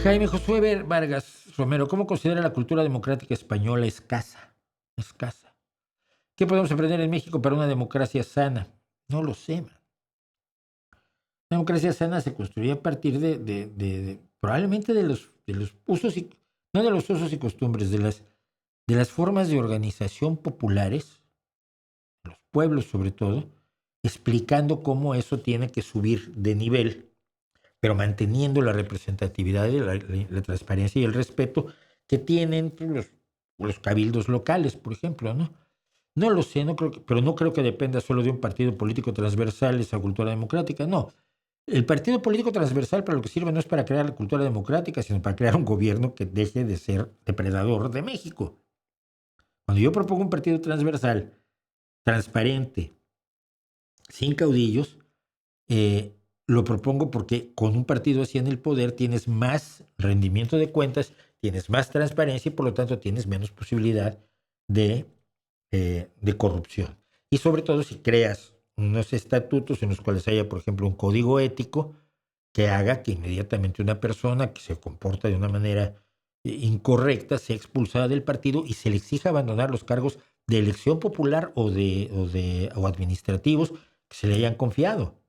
Jaime Josué Vargas Romero, ¿cómo considera la cultura democrática española escasa? Escasa. ¿Qué podemos aprender en México para una democracia sana? No lo sé, man. La democracia sana se construye a partir probablemente de los usos y no de los usos y costumbres, de las formas de organización populares, los pueblos sobre todo, explicando cómo eso tiene que subir de nivel, pero manteniendo la representatividad, la transparencia y el respeto que tienen los cabildos locales, por ejemplo, ¿no? No lo sé, pero no creo que dependa solo de un partido político transversal esa cultura democrática, no. El partido político transversal para lo que sirve no es para crear la cultura democrática, sino para crear un gobierno que deje de ser depredador de México. Cuando yo propongo un partido transversal, transparente, sin caudillos, lo propongo porque con un partido así en el poder tienes más rendimiento de cuentas, tienes más transparencia y por lo tanto tienes menos posibilidad de corrupción. Y sobre todo si creas unos estatutos en los cuales haya, por ejemplo, un código ético que haga que inmediatamente una persona que se comporta de una manera incorrecta sea expulsada del partido y se le exija abandonar los cargos de elección popular o administrativos que se le hayan confiado.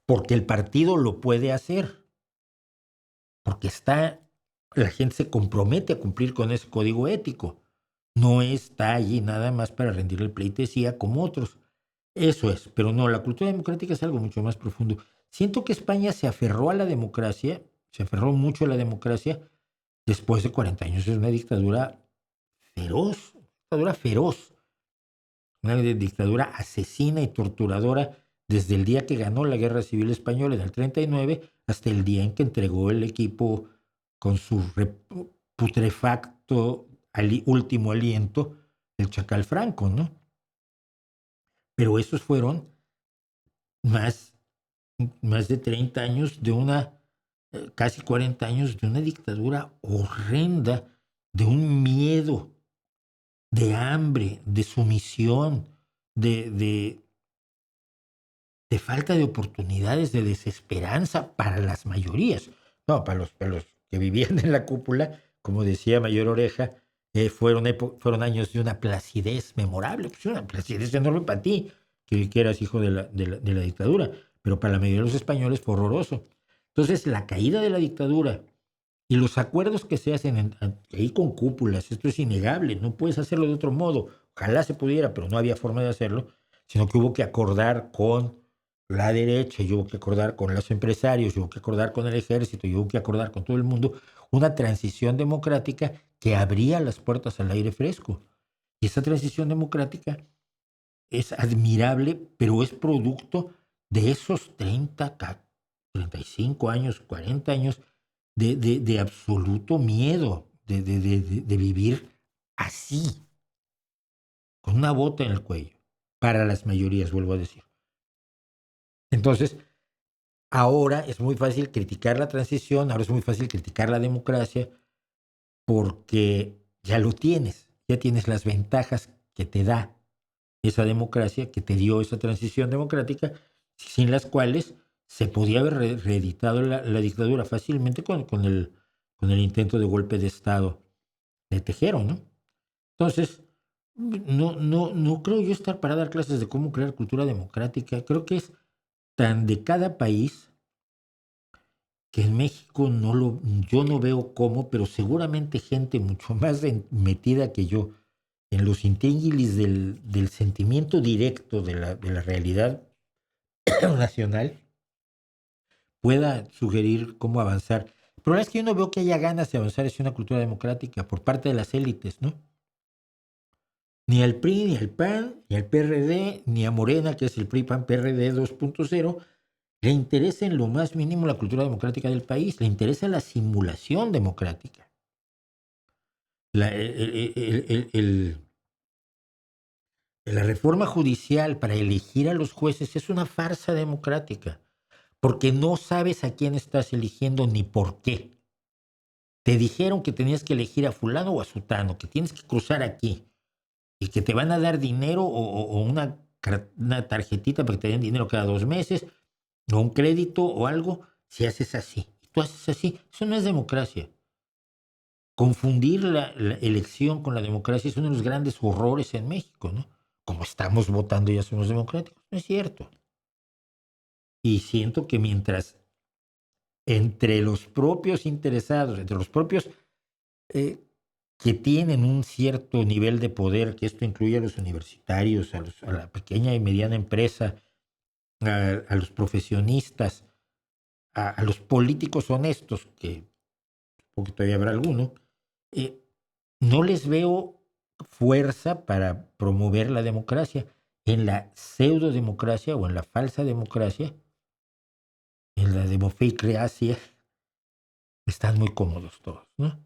Porque el partido lo puede hacer. Porque la gente se compromete a cumplir con ese código ético. No está allí nada más para rendirle pleitesía como otros. Eso es, pero no, la cultura democrática es algo mucho más profundo. Siento que España se aferró a la democracia, se aferró mucho a la democracia después de 40 años. Es una dictadura feroz, una dictadura asesina y torturadora desde el día que ganó la Guerra Civil Española en el 39 hasta el día en que entregó el equipo con su putrefacto último aliento, el Chacal Franco, ¿no? Pero esos fueron más, más de 30 años de casi 40 años de una dictadura horrenda, de un miedo, de hambre, de sumisión, de, de, de falta de oportunidades, de desesperanza para las mayorías. No, para los que vivían en la cúpula, como decía Mayor Oreja, fueron años de una placidez memorable, pues una placidez enorme para ti, que eras hijo de la dictadura, pero para la mayoría de los españoles fue horroroso. Entonces, la caída de la dictadura y los acuerdos que se hacen ahí con cúpulas, esto es innegable, no puedes hacerlo de otro modo. Ojalá se pudiera, pero no había forma de hacerlo, sino que hubo que acordar con la derecha, y hubo que acordar con los empresarios, y hubo que acordar con el ejército, y hubo que acordar con todo el mundo una transición democrática que abría las puertas al aire fresco. Y esa transición democrática es admirable, pero es producto de esos 35 años, 40 años de absoluto miedo de vivir así, con una bota en el cuello, para las mayorías, vuelvo a decir. Entonces, ahora es muy fácil criticar la transición, ahora es muy fácil criticar la democracia, porque ya lo tienes, ya tienes las ventajas que te da esa democracia, que te dio esa transición democrática, sin las cuales se podía haber reeditado la dictadura fácilmente con el intento de golpe de Estado de Tejero, ¿no? Entonces, no creo yo estar para dar clases de cómo crear cultura democrática. Creo que es tan de cada país que en México yo no veo cómo, pero seguramente gente mucho más metida que yo en los intríngulis del sentimiento directo de la realidad nacional pueda sugerir cómo avanzar. El problema es que yo no veo que haya ganas de avanzar hacia una cultura democrática por parte de las élites, ¿no? Ni al PRI, ni al PAN, ni al PRD, ni a Morena, que es el PRI-PAN-PRD 2.0, le interesa en lo más mínimo la cultura democrática del país, le interesa la simulación democrática. La, la reforma judicial para elegir a los jueces es una farsa democrática, porque no sabes a quién estás eligiendo ni por qué. Te dijeron que tenías que elegir a fulano o a sutano, que tienes que cruzar aquí y que te van a dar dinero o una tarjetita para que te den dinero cada 2 meses o un crédito o algo si haces así. tú haces así. Eso no es democracia. Confundir la elección con la democracia es uno de los grandes horrores en México, ¿no? Como estamos votando ya somos democráticos. No es cierto. Y siento que mientras entre los propios interesados, entre los propios eh, que tienen un cierto nivel de poder, que esto incluye a los universitarios, a la pequeña y mediana empresa, a los profesionistas, a los políticos honestos, que porque todavía habrá alguno, eh, no les veo fuerza para promover la democracia. En la pseudodemocracia o en la falsa democracia, en la demofeicracia, están muy cómodos todos, ¿no?